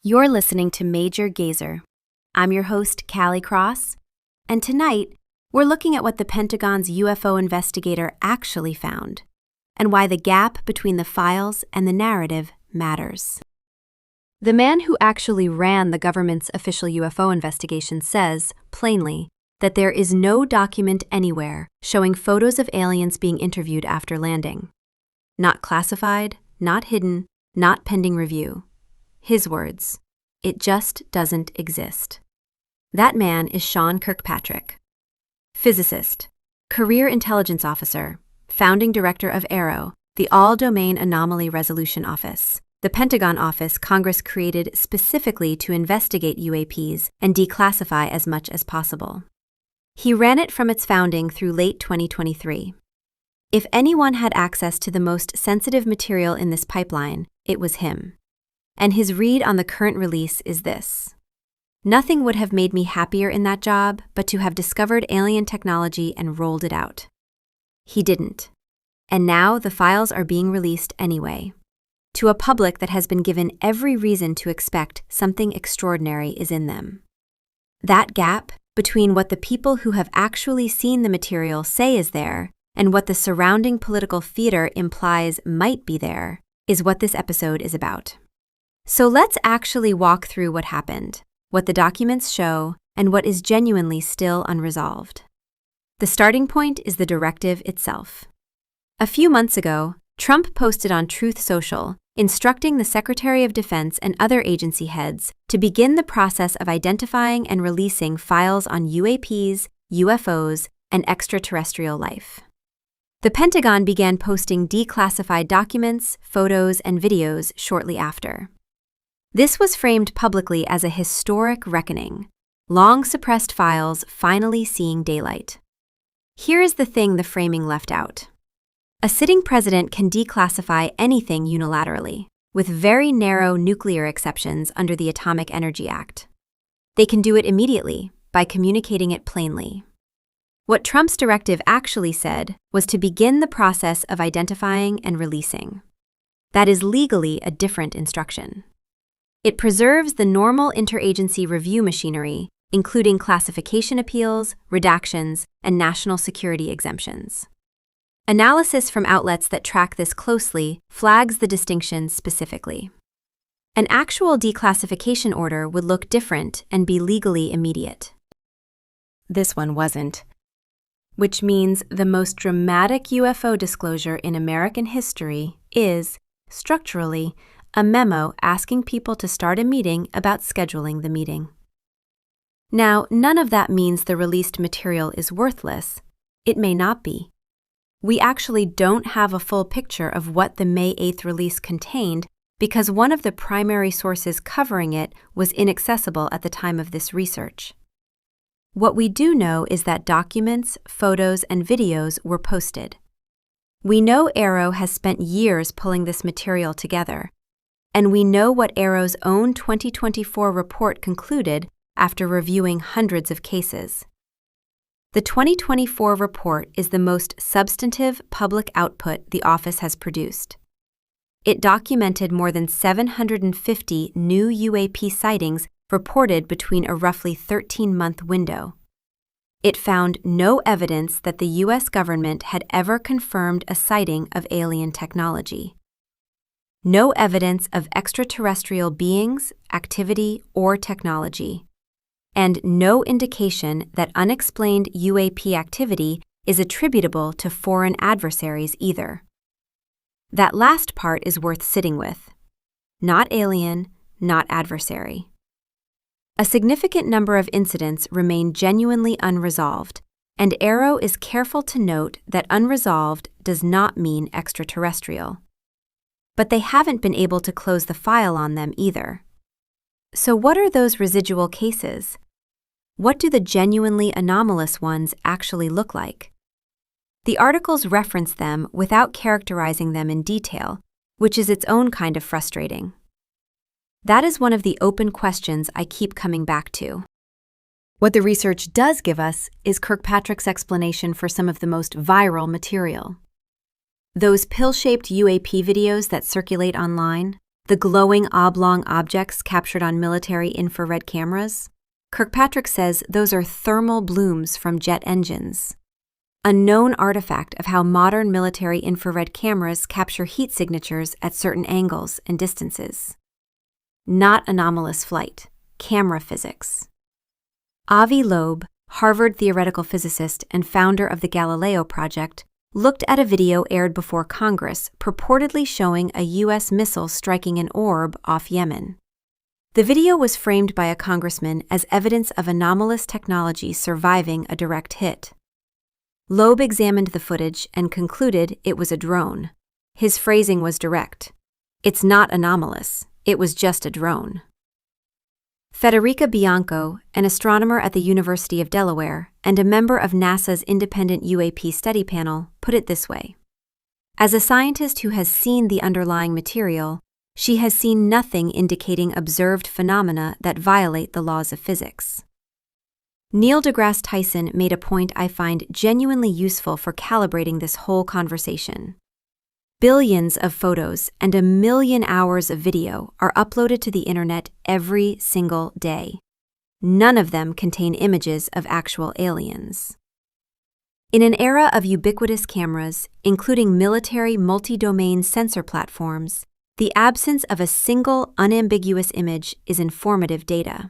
You're listening to Major Gazer. I'm your host, Callie Cross, and tonight we're looking at what the Pentagon's UFO investigator actually found and why the gap between the files and the narrative matters. The man who actually ran the government's official UFO investigation says, plainly, that there is no document anywhere showing photos of aliens being interviewed after landing. Not classified, not hidden, not pending review. His words, "It just doesn't exist." That man is Sean Kirkpatrick, physicist, career intelligence officer, founding director of AARO, the All-Domain Anomaly Resolution Office, the Pentagon office Congress created specifically to investigate UAPs and declassify as much as possible. He ran it from its founding through late 2023. If anyone had access to the most sensitive material in this pipeline, it was him. And his read on the current release is this: "Nothing would have made me happier in that job but to have discovered alien technology and rolled it out." He didn't. And now the files are being released anyway, to a public that has been given every reason to expect something extraordinary is in them. That gap between what the people who have actually seen the material say is there and what the surrounding political theater implies might be there is what this episode is about. So let's actually walk through what happened, what the documents show, and what is genuinely still unresolved. The starting point is the directive itself. A few months ago, Trump posted on Truth Social, instructing the Secretary of Defense and other agency heads to begin the process of identifying and releasing files on UAPs, UFOs, and extraterrestrial life. The Pentagon began posting declassified documents, photos, and videos shortly after. This was framed publicly as a historic reckoning, long-suppressed files finally seeing daylight. Here is the thing the framing left out. A sitting president can declassify anything unilaterally, with very narrow nuclear exceptions under the Atomic Energy Act. They can do it immediately, by communicating it plainly. What Trump's directive actually said was to begin the process of identifying and releasing. That is legally a different instruction. It preserves the normal interagency review machinery, including classification appeals, redactions, and national security exemptions. Analysis from outlets that track this closely flags the distinction specifically. An actual declassification order would look different and be legally immediate. This one wasn't, which means the most dramatic UFO disclosure in American history is, structurally, a memo asking people to start a meeting about scheduling the meeting. Now, none of that means the released material is worthless. It may not be. We actually don't have a full picture of what the May 8th release contained because one of the primary sources covering it was inaccessible at the time of this research. What we do know is that documents, photos, and videos were posted. We know AARO has spent years pulling this material together, and we know what AARO's own 2024 report concluded after reviewing hundreds of cases. The 2024 report is the most substantive public output the office has produced. It documented more than 750 new UAP sightings reported between a roughly 13-month window. It found no evidence that the U.S. government had ever confirmed a sighting of alien technology. No evidence of extraterrestrial beings, activity, or technology, and no indication that unexplained UAP activity is attributable to foreign adversaries either. That last part is worth sitting with. Not alien, not adversary. A significant number of incidents remain genuinely unresolved, and AARO is careful to note that unresolved does not mean extraterrestrial. But they haven't been able to close the file on them either. So what are those residual cases? What do the genuinely anomalous ones actually look like? The articles reference them without characterizing them in detail, which is its own kind of frustrating. That is one of the open questions I keep coming back to. What the research does give us is Kirkpatrick's explanation for some of the most viral material. Those pill-shaped UAP videos that circulate online, the glowing oblong objects captured on military infrared cameras? Kirkpatrick says those are thermal blooms from jet engines, a known artifact of how modern military infrared cameras capture heat signatures at certain angles and distances. Not anomalous flight, camera physics. Avi Loeb, Harvard theoretical physicist and founder of the Galileo Project, looked at a video aired before Congress purportedly showing a U.S. missile striking an orb off Yemen. The video was framed by a congressman as evidence of anomalous technology surviving a direct hit. Loeb examined the footage and concluded it was a drone. His phrasing was direct. "It's not anomalous, it was just a drone." Federica Bianco, an astronomer at the University of Delaware and a member of NASA's independent UAP study panel, put it this way. As a scientist who has seen the underlying material, she has seen nothing indicating observed phenomena that violate the laws of physics. Neil deGrasse Tyson made a point I find genuinely useful for calibrating this whole conversation. Billions of photos and 1 million hours of video are uploaded to the internet every single day. None of them contain images of actual aliens. In an era of ubiquitous cameras, including military multi-domain sensor platforms, the absence of a single unambiguous image is informative data.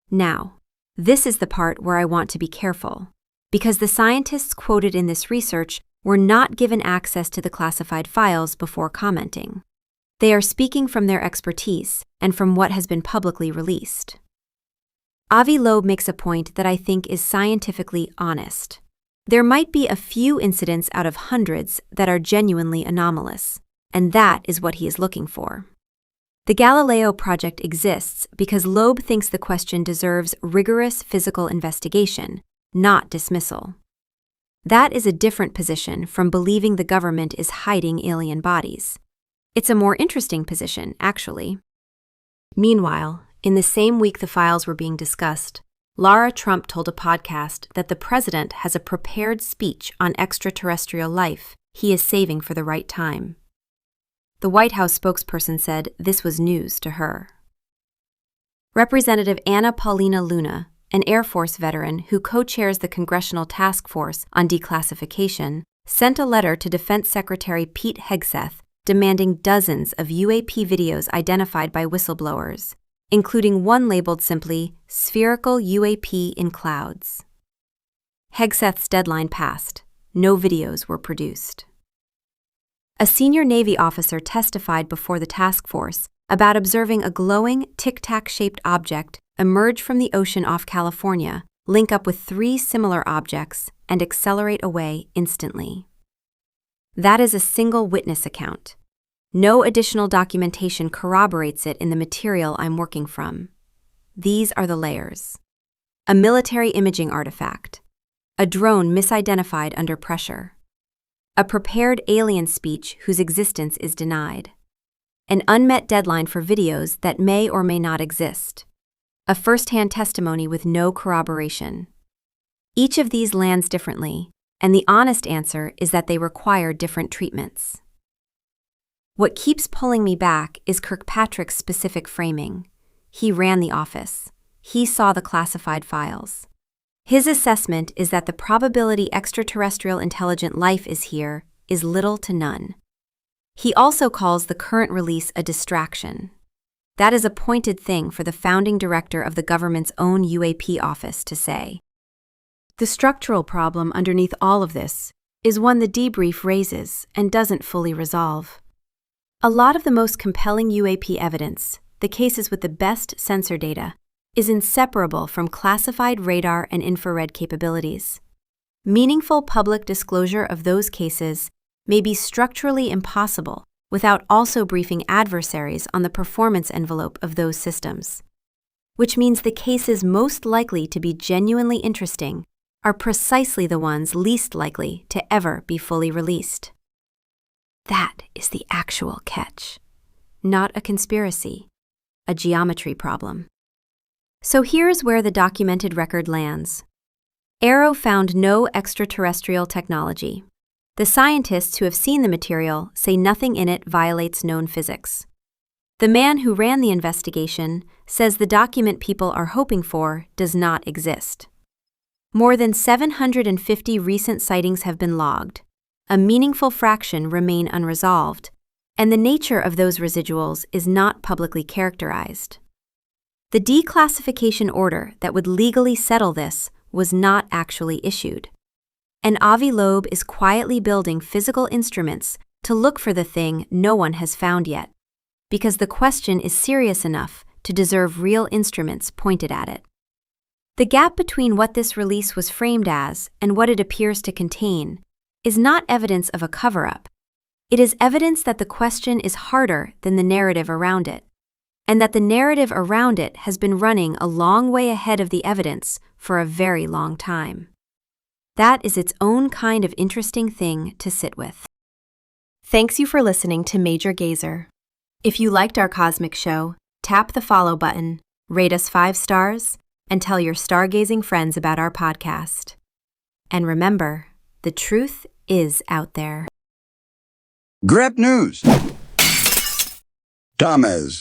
Now, this is the part where I want to be careful, because the scientists quoted in this research were not given access to the classified files before commenting. They are speaking from their expertise and from what has been publicly released. Avi Loeb makes a point that I think is scientifically honest. There might be a few incidents out of hundreds that are genuinely anomalous, and that is what he is looking for. The Galileo Project exists because Loeb thinks the question deserves rigorous physical investigation, not dismissal. That is a different position from believing the government is hiding alien bodies. It's a more interesting position, actually. Meanwhile, in the same week the files were being discussed, Lara Trump told a podcast that the president has a prepared speech on extraterrestrial life he is saving for the right time. The White House spokesperson said this was news to her. Representative Anna Paulina Luna, an Air Force veteran who co-chairs the Congressional Task Force on Declassification, sent a letter to Defense Secretary Pete Hegseth demanding dozens of UAP videos identified by whistleblowers, including one labeled simply "Spherical UAP in Clouds." Hegseth's deadline passed. No videos were produced. A senior Navy officer testified before the task force about observing a glowing, tic-tac-shaped object emerge from the ocean off California, link up with 3 similar objects, and accelerate away instantly. That is a single witness account. No additional documentation corroborates it in the material I'm working from. These are the layers. A military imaging artifact. A drone misidentified under pressure. A prepared alien speech whose existence is denied. An unmet deadline for videos that may or may not exist. A first-hand testimony with no corroboration. Each of these lands differently, and the honest answer is that they require different treatments. What keeps pulling me back is Kirkpatrick's specific framing. He ran the office. He saw the classified files. His assessment is that the probability extraterrestrial intelligent life is here is little to none. He also calls the current release a distraction. That is a pointed thing for the founding director of the government's own UAP office to say. The structural problem underneath all of this is one the debrief raises and doesn't fully resolve. A lot of the most compelling UAP evidence, the cases with the best sensor data, is inseparable from classified radar and infrared capabilities. Meaningful public disclosure of those cases may be structurally impossible without also briefing adversaries on the performance envelope of those systems. Which means the cases most likely to be genuinely interesting are precisely the ones least likely to ever be fully released. That is the actual catch. Not a conspiracy, a geometry problem. So here's where the documented record lands. AARO found no extraterrestrial technology. The scientists who have seen the material say nothing in it violates known physics. The man who ran the investigation says the document people are hoping for does not exist. More than 750 recent sightings have been logged. A meaningful fraction remain unresolved, and the nature of those residuals is not publicly characterized. The declassification order that would legally settle this was not actually issued. And Avi Loeb is quietly building physical instruments to look for the thing no one has found yet, because the question is serious enough to deserve real instruments pointed at it. The gap between what this release was framed as and what it appears to contain is not evidence of a cover-up. It is evidence that the question is harder than the narrative around it, and that the narrative around it has been running a long way ahead of the evidence for a very long time. That is its own kind of interesting thing to sit with. Thanks you for listening to Major Gazer. If you liked our cosmic show, tap the follow button, rate us 5 stars, and tell your stargazing friends about our podcast. And remember, the truth is out there. Grab news. Thomas.